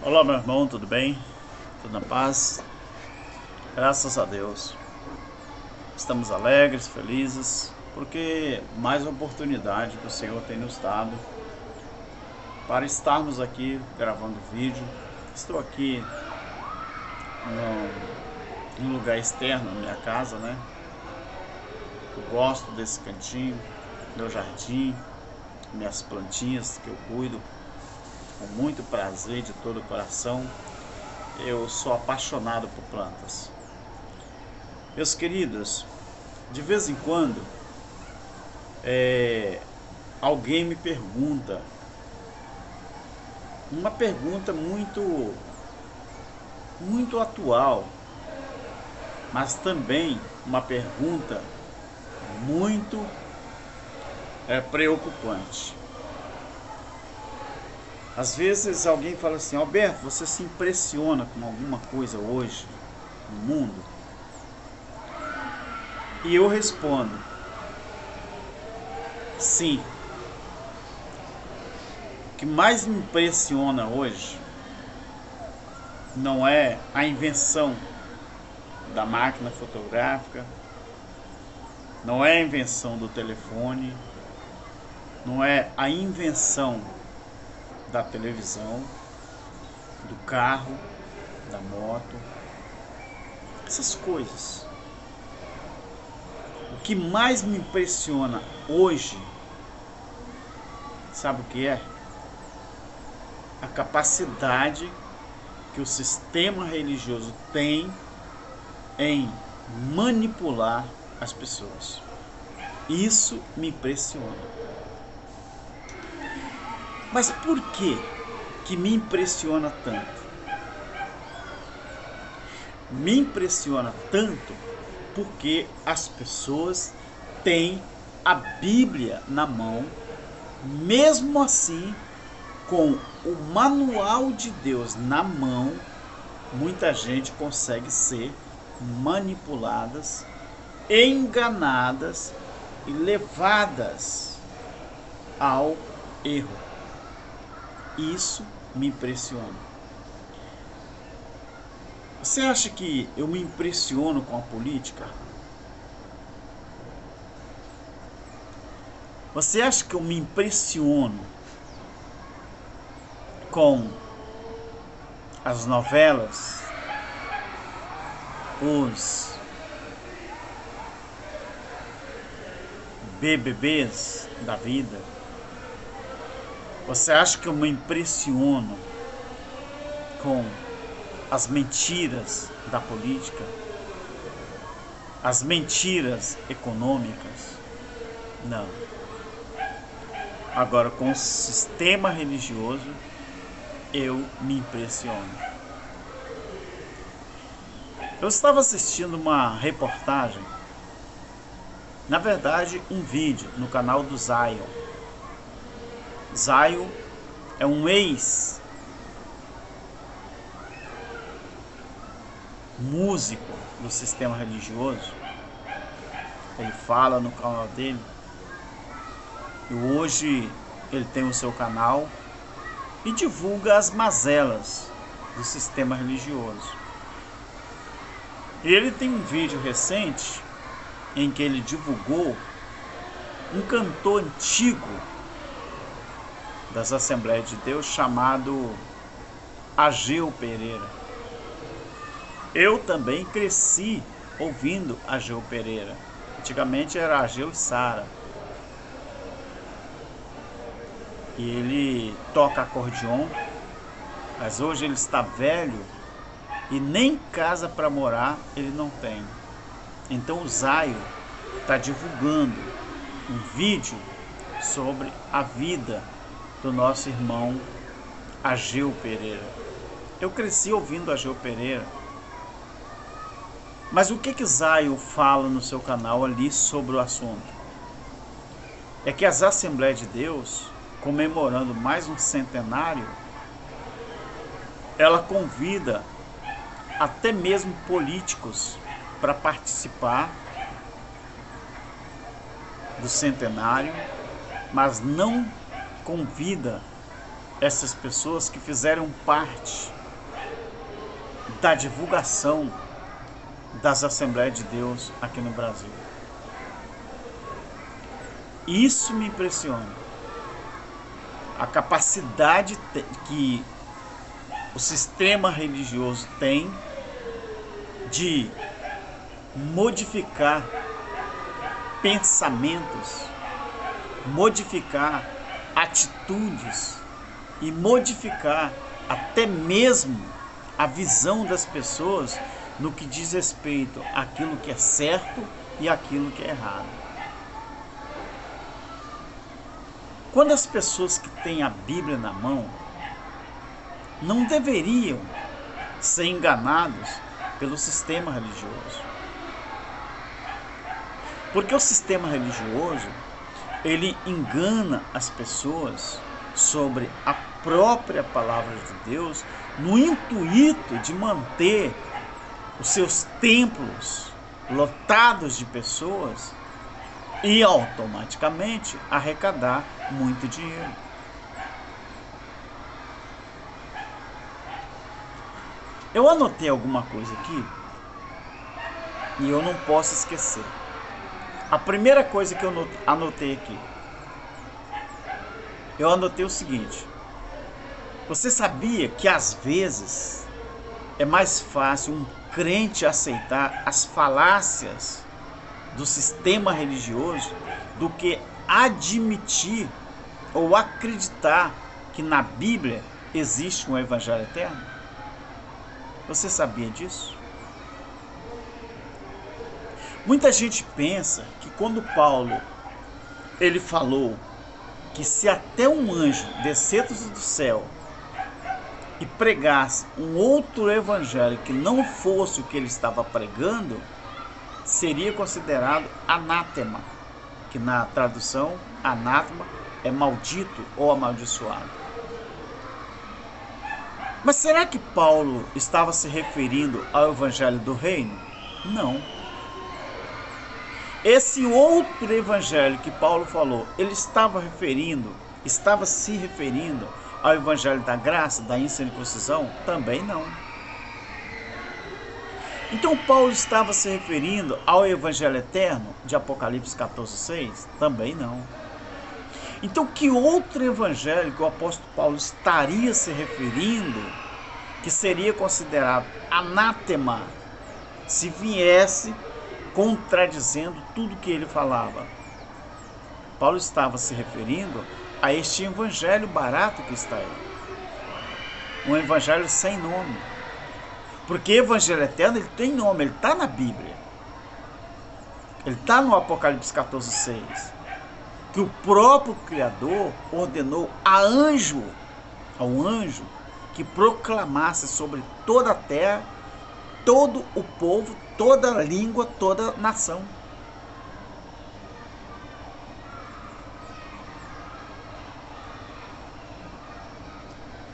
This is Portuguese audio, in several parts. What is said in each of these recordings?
Olá, meu irmão, tudo bem? Tudo na paz? Graças a Deus. Estamos alegres, felizes, porque mais uma oportunidade que o Senhor tem nos dado para estarmos aqui gravando vídeo. Estou aqui num lugar externo, na minha casa, né? Eu gosto desse cantinho, meu jardim, minhas plantinhas que eu cuido com muito prazer de todo o coração. Eu sou apaixonado por plantas. Meus queridos, de vez em quando alguém me pergunta uma pergunta muito atual, mas também uma pergunta muito preocupante. Às vezes alguém fala assim: Alberto, você se impressiona com alguma coisa hoje no mundo? E eu respondo: sim. O que mais me impressiona hoje não é a invenção da máquina fotográfica, não é a invenção do telefone, não é a invenção da televisão, do carro, da moto, essas coisas. O que mais me impressiona hoje, sabe o que é? A capacidade que o sistema religioso tem em manipular as pessoas. Isso me impressiona. Mas por que me impressiona tanto? Me impressiona tanto porque as pessoas têm a Bíblia na mão, mesmo assim, com o manual de Deus na mão, muita gente consegue ser manipuladas, enganadas e levadas ao erro. Isso me impressiona. Você acha que eu me impressiono com a política? Você acha que eu me impressiono com as novelas, os BBBs da vida? Você acha que eu me impressiono com as mentiras da política, as mentiras econômicas? Não. Agora, com o sistema religioso, eu me impressiono. Eu estava assistindo uma reportagem, na verdade um vídeo no canal do Zion. Zion é um ex-músico do sistema religioso. Ele fala no canal dele. E hoje ele tem o seu canal e divulga as mazelas do sistema religioso. E ele tem um vídeo recente em que ele divulgou um cantor antigo das Assembleias de Deus chamado Ageu Pereira. Eu também cresci ouvindo Ageu Pereira. Antigamente era Ageu e Sara. E ele toca acordeon, mas hoje ele está velho e nem casa para morar ele não tem. Então o Zion está divulgando um vídeo sobre a vida do nosso irmão Ageu Pereira. Eu cresci ouvindo Ageu Pereira. Mas o que Zion fala no seu canal ali sobre o assunto? É que as Assembleias de Deus, comemorando mais um centenário, ela convida até mesmo políticos para participar do centenário, mas não convida essas pessoas que fizeram parte da divulgação das Assembleias de Deus aqui no Brasil. Isso me impressiona. A capacidade que o sistema religioso tem de modificar pensamentos, modificar atitudes e modificar até mesmo a visão das pessoas no que diz respeito àquilo que é certo e àquilo que é errado. Quando as pessoas que têm a Bíblia na mão não deveriam ser enganados pelo sistema religioso. Porque o sistema religioso, ele engana as pessoas sobre a própria palavra de Deus no intuito de manter os seus templos lotados de pessoas e automaticamente arrecadar muito dinheiro. Eu anotei alguma coisa aqui e eu não posso esquecer. A primeira coisa que eu anotei aqui, eu anotei o seguinte: você sabia que às vezes é mais fácil um crente aceitar as falácias do sistema religioso do que admitir ou acreditar que na Bíblia existe um evangelho eterno? Você sabia disso? Muita gente pensa que quando Paulo ele falou que se até um anjo descesse do céu e pregasse um outro evangelho que não fosse o que ele estava pregando, seria considerado anátema, que na tradução anátema é maldito ou amaldiçoado. Mas será que Paulo estava se referindo ao evangelho do reino? Não. Esse outro evangelho que Paulo falou, ele estava se referindo ao evangelho da graça, da incircuncisão? Também não. Então Paulo estava se referindo ao evangelho eterno de Apocalipse 14:6? Também não. Então que outro evangelho que o apóstolo Paulo estaria se referindo que seria considerado anátema se viesse contradizendo tudo que ele falava? Paulo estava se referindo a este evangelho barato que está aí, um evangelho sem nome, porque evangelho eterno ele tem nome, ele está na Bíblia, ele está no Apocalipse 14:6, que o próprio Criador ordenou ao anjo que proclamasse sobre toda a terra, todo o povo, toda a língua, toda a nação.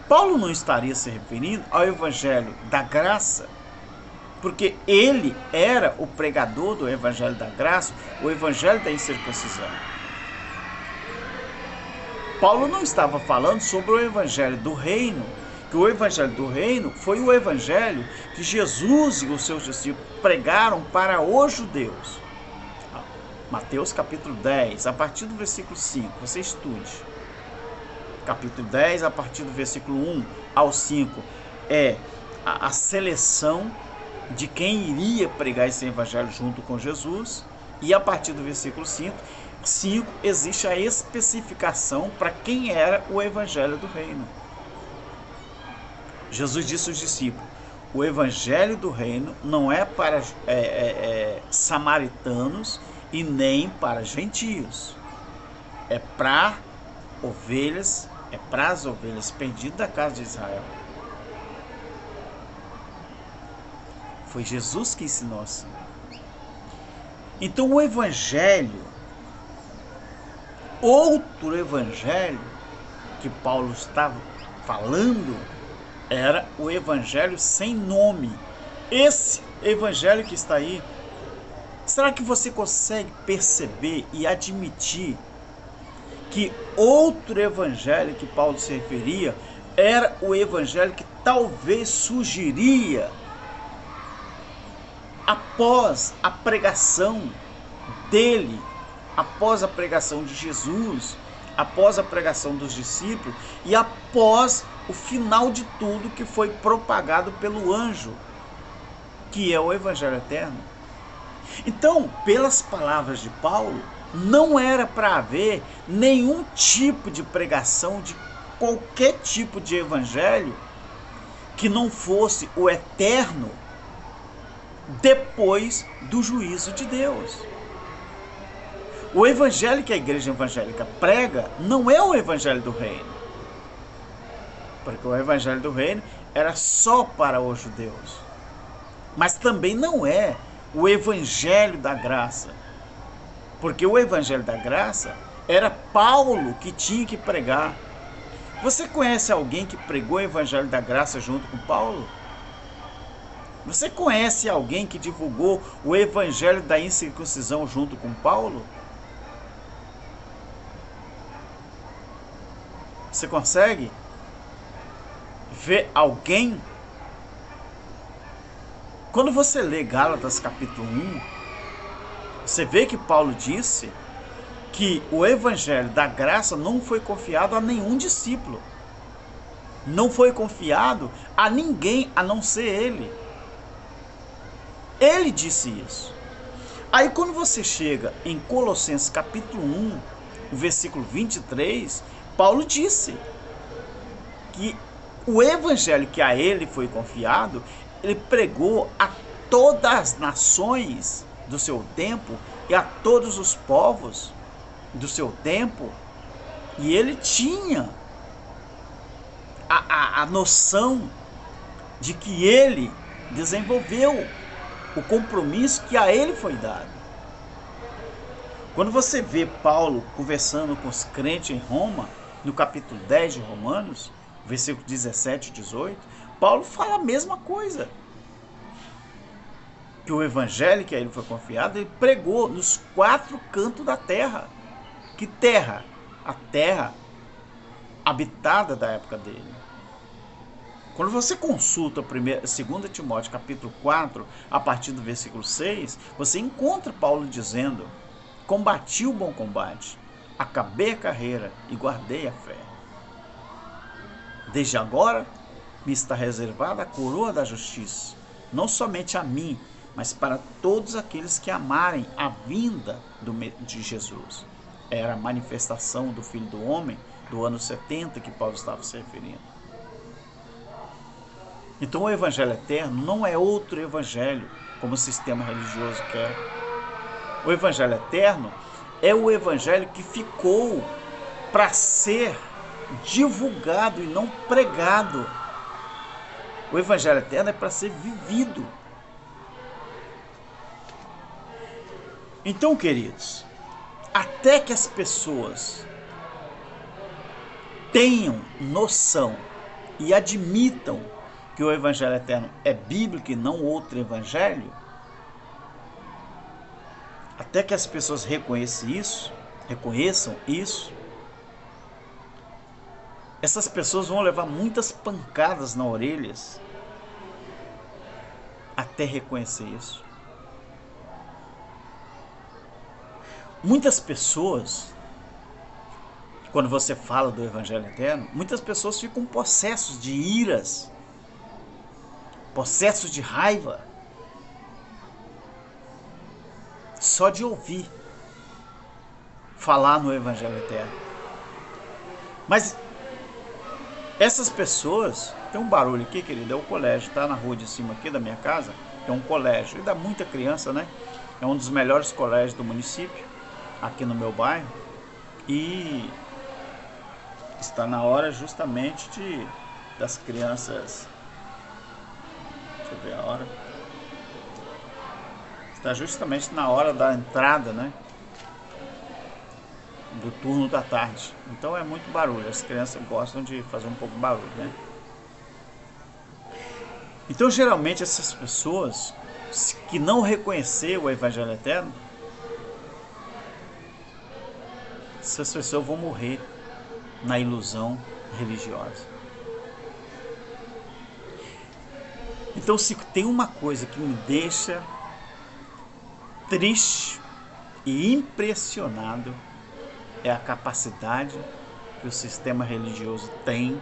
Paulo não estaria se referindo ao evangelho da graça, porque ele era o pregador do evangelho da graça, o evangelho da incircuncisão. Paulo não estava falando sobre o evangelho do reino, que o evangelho do reino foi o evangelho que Jesus e os seus discípulos pregaram para os judeus. Mateus capítulo 10, a partir do versículo 5, você estude. Capítulo 10, a partir do versículo 1 ao 5, é a seleção de quem iria pregar esse evangelho junto com Jesus. E a partir do versículo 5 existe a especificação para quem era o evangelho do reino. Jesus disse aos discípulos: o evangelho do reino não é para samaritanos e nem para gentios. É para ovelhas, é para as ovelhas perdidas da casa de Israel. Foi Jesus que ensinou assim. Então o evangelho, outro evangelho que Paulo estava falando, era o evangelho sem nome. Esse evangelho que está aí, será que você consegue perceber e admitir que outro evangelho que Paulo se referia era o evangelho que talvez surgiria após a pregação dele, após a pregação de Jesus, após a pregação dos discípulos e após o final de tudo que foi propagado pelo anjo, que é o evangelho eterno. Então, pelas palavras de Paulo, não era para haver nenhum tipo de pregação de qualquer tipo de evangelho que não fosse o eterno depois do juízo de Deus. O evangelho que a igreja evangélica prega não é o evangelho do reino, porque o evangelho do reino era só para os judeus, mas também não é o evangelho da graça, porque o evangelho da graça era Paulo que tinha que pregar. Você conhece alguém que pregou o evangelho da graça junto com Paulo? Você conhece alguém que divulgou o evangelho da incircuncisão junto com Paulo? Você consegue ver alguém? Quando você lê Gálatas capítulo 1, você vê que Paulo disse que o evangelho da graça não foi confiado a nenhum discípulo. Não foi confiado a ninguém a não ser ele. Ele disse isso. Aí quando você chega em Colossenses capítulo 1, versículo 23, Paulo disse que o evangelho que a ele foi confiado, ele pregou a todas as nações do seu tempo e a todos os povos do seu tempo, e ele tinha a noção de que ele desenvolveu o compromisso que a ele foi dado. Quando você vê Paulo conversando com os crentes em Roma, no capítulo 10 de Romanos, versículo 17 e 18, Paulo fala a mesma coisa. Que o evangelho que a ele foi confiado, ele pregou nos 4 cantos da terra. Que terra? A terra habitada da época dele. Quando você consulta 2 Timóteo capítulo 4, a partir do versículo 6, você encontra Paulo dizendo: combati o bom combate, acabei a carreira e guardei a fé. Desde agora me está reservada a coroa da justiça, não somente a mim, mas para todos aqueles que amarem a vinda de Jesus. Era a manifestação do Filho do Homem do ano 70 que Paulo estava se referindo. Então o evangelho eterno não é outro evangelho, como o sistema religioso quer. O evangelho eterno é o evangelho que ficou para ser divulgado e não pregado. O evangelho eterno é para ser vivido. Então, queridos, até que as pessoas tenham noção e admitam que o evangelho eterno é bíblico e não outro evangelho, até que as pessoas reconheçam isso, essas pessoas vão levar muitas pancadas na orelha até reconhecer isso. Muitas pessoas, quando você fala do evangelho eterno, muitas pessoas ficam possessos de iras, possessos de raiva, só de ouvir falar no evangelho eterno. Mas essas pessoas, tem um barulho aqui, querido, é o colégio, tá na rua de cima aqui da minha casa, é um colégio, e dá muita criança, né? É um dos melhores colégios do município, aqui no meu bairro, e está na hora justamente das crianças, deixa eu ver a hora, está justamente na hora da entrada, né, do turno da tarde, então é muito barulho, as crianças gostam de fazer um pouco de barulho, né? Então geralmente essas pessoas que não reconheceram o evangelho eterno, essas pessoas vão morrer na ilusão religiosa. Então, se tem uma coisa que me deixa triste e impressionado, é a capacidade que o sistema religioso tem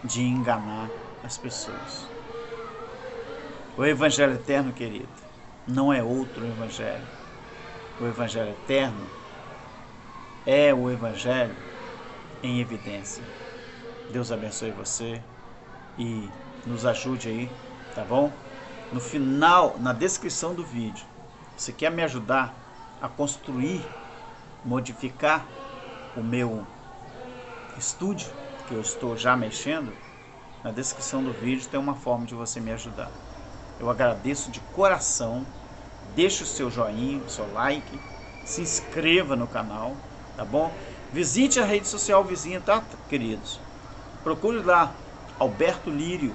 de enganar as pessoas. O Evangelho eterno, querido, não é outro Evangelho. O Evangelho eterno é o Evangelho em evidência. Deus abençoe você e nos ajude aí, tá bom? No final, na descrição do vídeo, você quer me ajudar a construir, modificar o meu estúdio, que eu estou já mexendo, na descrição do vídeo tem uma forma de você me ajudar. Eu agradeço de coração, deixe o seu joinha, o seu like, se inscreva no canal, tá bom? Visite a rede social vizinha, tá, queridos? Procure lá, Alberto Lírio,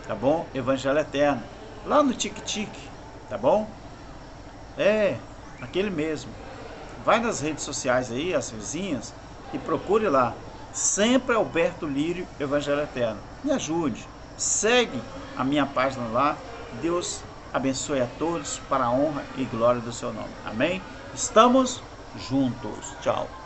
tá bom? Evangelho Eterno, lá no Tic, tá bom? É, aquele mesmo. Vai nas redes sociais aí, as vizinhas, e procure lá, sempre Alberto Lírio, Evangelho Eterno. Me ajude, segue a minha página lá. Deus abençoe a todos para a honra e glória do seu nome. Amém? Estamos juntos. Tchau.